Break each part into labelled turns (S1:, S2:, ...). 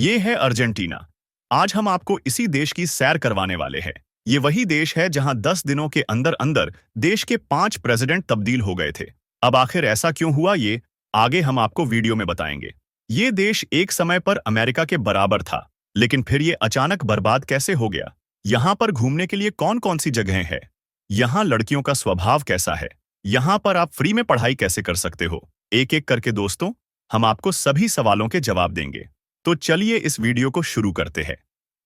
S1: ये है अर्जेंटीना। आज हम आपको इसी देश की सैर करवाने वाले हैं। ये वही देश है जहां 10 दिनों के अंदर अंदर देश के 5 प्रेसिडेंट तब्दील हो गए थे। अब आखिर ऐसा क्यों हुआ, ये आगे हम आपको वीडियो में बताएंगे। ये देश एक समय पर अमेरिका के बराबर था, लेकिन फिर ये अचानक बर्बाद कैसे हो गया। यहाँ पर घूमने के लिए कौन कौन सी जगहें हैं, यहाँ लड़कियों का स्वभाव कैसा है, यहाँ पर आप फ्री में पढ़ाई कैसे कर सकते हो, एक एक करके दोस्तों हम आपको सभी सवालों के जवाब देंगे। तो चलिए इस वीडियो को शुरू करते हैं।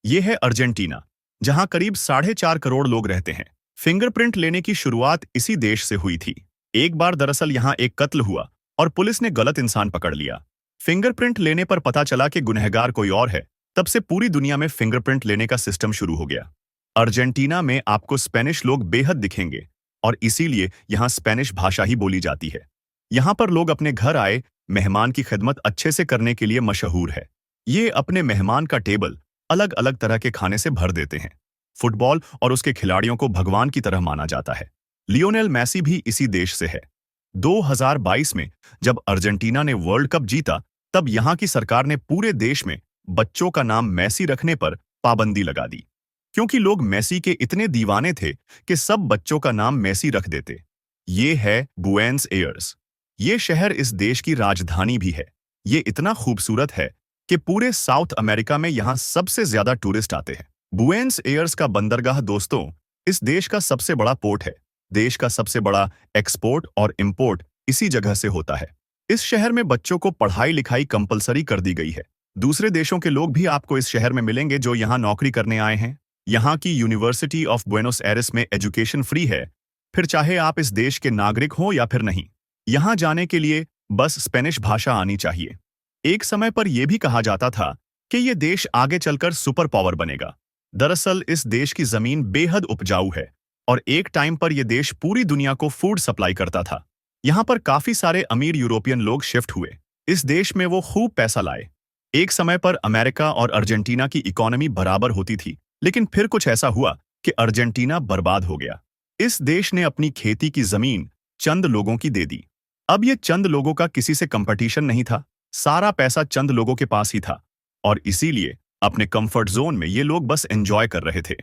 S1: यह है अर्जेंटीना, जहां करीब 4.5 करोड़ लोग रहते हैं। फिंगरप्रिंट लेने की शुरुआत इसी देश से हुई थी। एक बार दरअसल यहां एक कत्ल हुआ और पुलिस ने गलत इंसान पकड़ लिया। फिंगरप्रिंट लेने पर पता चला कि गुनहगार कोई और है। तब से पूरी दुनिया में फिंगरप्रिंट लेने का सिस्टम शुरू हो गया। अर्जेंटीना में आपको स्पेनिश लोग बेहद दिखेंगे और इसीलिए यहां स्पेनिश भाषा ही बोली जाती है। यहां पर लोग अपने घर आए मेहमान की खिदमत अच्छे से करने के लिए मशहूर है। ये अपने मेहमान का टेबल अलग अलग तरह के खाने से भर देते हैं। फुटबॉल और उसके खिलाड़ियों को भगवान की तरह माना जाता है। लियोनेल मैसी भी इसी देश से है। 2022 में जब अर्जेंटीना ने वर्ल्ड कप जीता, तब यहां की सरकार ने पूरे देश में बच्चों का नाम मैसी रखने पर पाबंदी लगा दी, क्योंकि लोग मैसी के इतने दीवाने थे कि सब बच्चों का नाम मैसी रख देते। ये है बुएनस एयर्स। ये शहर इस देश की राजधानी भी है। ये इतना खूबसूरत है कि पूरे साउथ अमेरिका में यहां सबसे ज्यादा टूरिस्ट आते हैं। बुएनस एयर्स का बंदरगाह दोस्तों इस देश का सबसे बड़ा पोर्ट है। देश का सबसे बड़ा एक्सपोर्ट और इंपोर्ट इसी जगह से होता है। इस शहर में बच्चों को पढ़ाई लिखाई कंपलसरी कर दी गई है। दूसरे देशों के लोग भी आपको इस शहर में मिलेंगे जो यहाँ नौकरी करने आए हैं। यहाँ की यूनिवर्सिटी ऑफ बुएनोस एयर्स में एजुकेशन फ्री है, फिर चाहे आप इस देश के नागरिक हो या फिर नहीं। यहाँ जाने के लिए बस स्पेनिश भाषा आनी चाहिए। एक समय पर यह भी कहा जाता था कि यह देश आगे चलकर सुपर पावर बनेगा। दरअसल इस देश की जमीन बेहद उपजाऊ है और एक टाइम पर यह देश पूरी दुनिया को फूड सप्लाई करता था। यहाँ पर काफी सारे अमीर यूरोपियन लोग शिफ्ट हुए। इस देश में वो खूब पैसा लाए। एक समय पर अमेरिका और अर्जेंटीना की इकोनॉमी बराबर होती थी, लेकिन फिर कुछ ऐसा हुआ कि अर्जेंटीना बर्बाद हो गया। इस देश ने अपनी खेती की जमीन चंद लोगों की दे दी। अब ये चंद लोगों का किसी से कंपटीशन नहीं था, सारा पैसा चंद लोगों के पास ही था और इसीलिए अपने कंफर्ट जोन में ये लोग बस एंजॉय कर रहे थे।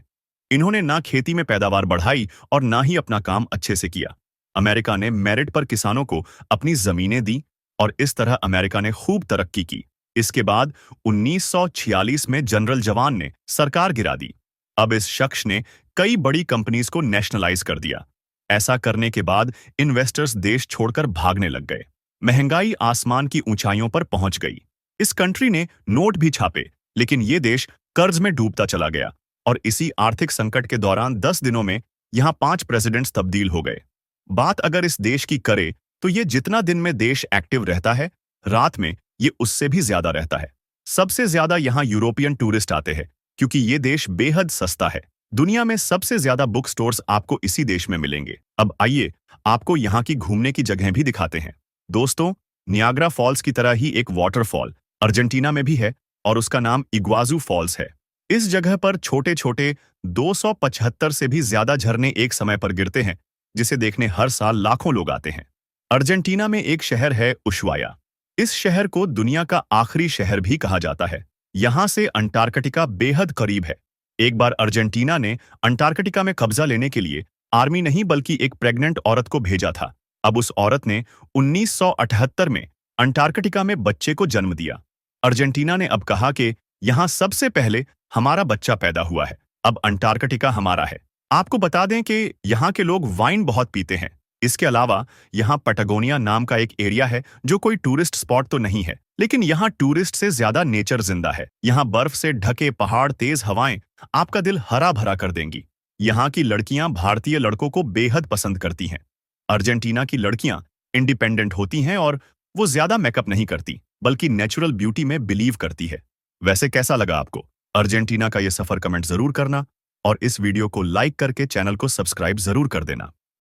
S1: इन्होंने ना खेती में पैदावार बढ़ाई और ना ही अपना काम अच्छे से किया। अमेरिका ने मेरिट पर किसानों को अपनी जमीनें दी और इस तरह अमेरिका ने खूब तरक्की की। इसके बाद 1946 में जनरल जवान ने सरकार गिरा दी। अब इस शख्स ने कई बड़ी कंपनीज को नेशनलाइज कर दिया। ऐसा करने के बाद इन्वेस्टर्स देश छोड़कर भागने लग गए। महंगाई आसमान की ऊंचाइयों पर पहुंच गई। इस कंट्री ने नोट भी छापे, लेकिन ये देश कर्ज में डूबता चला गया और इसी आर्थिक संकट के दौरान 10 दिनों में यहां 5 प्रेसिडेंट्स तब्दील हो गए। बात अगर इस देश की करे तो ये जितना दिन में देश एक्टिव रहता है, रात में ये उससे भी ज्यादा रहता है। सबसे ज्यादा यहां यूरोपियन टूरिस्ट आते हैं क्योंकि ये देश बेहद सस्ता है। दुनिया में सबसे ज्यादा बुक स्टोर्स आपको इसी देश में मिलेंगे। अब आइए आपको यहाँ की घूमने की जगहें भी दिखाते हैं। दोस्तों, नियाग्रा फॉल्स की तरह ही एक वाटरफॉल अर्जेंटीना में भी है और उसका नाम इग्वाजू फॉल्स है। इस जगह पर छोटे छोटे 275 से भी ज्यादा झरने एक समय पर गिरते हैं, जिसे देखने हर साल लाखों लोग आते हैं। अर्जेंटीना में एक शहर है उशुआया। इस शहर को दुनिया का आखिरी शहर भी कहा जाता है। यहाँ से अंटार्कटिका बेहद करीब है। एक बार अर्जेंटीना ने अंटार्कटिका में कब्जा लेने के लिए आर्मी नहीं बल्कि एक प्रेग्नेंट औरत को भेजा था। अब उस औरत ने 1978 में अंटार्कटिका में बच्चे को जन्म दिया। अर्जेंटीना ने अब कहा कि यहां सबसे पहले हमारा बच्चा पैदा हुआ है, अब अंटार्कटिका हमारा है। आपको बता दें कि यहाँ के लोग वाइन बहुत पीते हैं। इसके अलावा यहाँ पैटागोनिया नाम का एक एरिया है जो कोई टूरिस्ट स्पॉट तो नहीं है, लेकिन यहाँ टूरिस्ट से ज्यादा नेचर जिंदा है। यहाँ बर्फ से ढके पहाड़, तेज हवाएं आपका दिल हरा भरा कर देंगी। यहाँ की लड़कियां भारतीय लड़कों को बेहद पसंद करती हैं। अर्जेंटीना की लड़कियां इंडिपेंडेंट होती हैं और वो ज्यादा मेकअप नहीं करती, बल्कि नेचुरल ब्यूटी में बिलीव करती है। वैसे कैसा लगा आपको अर्जेंटीना का ये सफर? कमेंट जरूर करना और इस वीडियो को लाइक करके चैनल को सब्सक्राइब जरूर कर देना।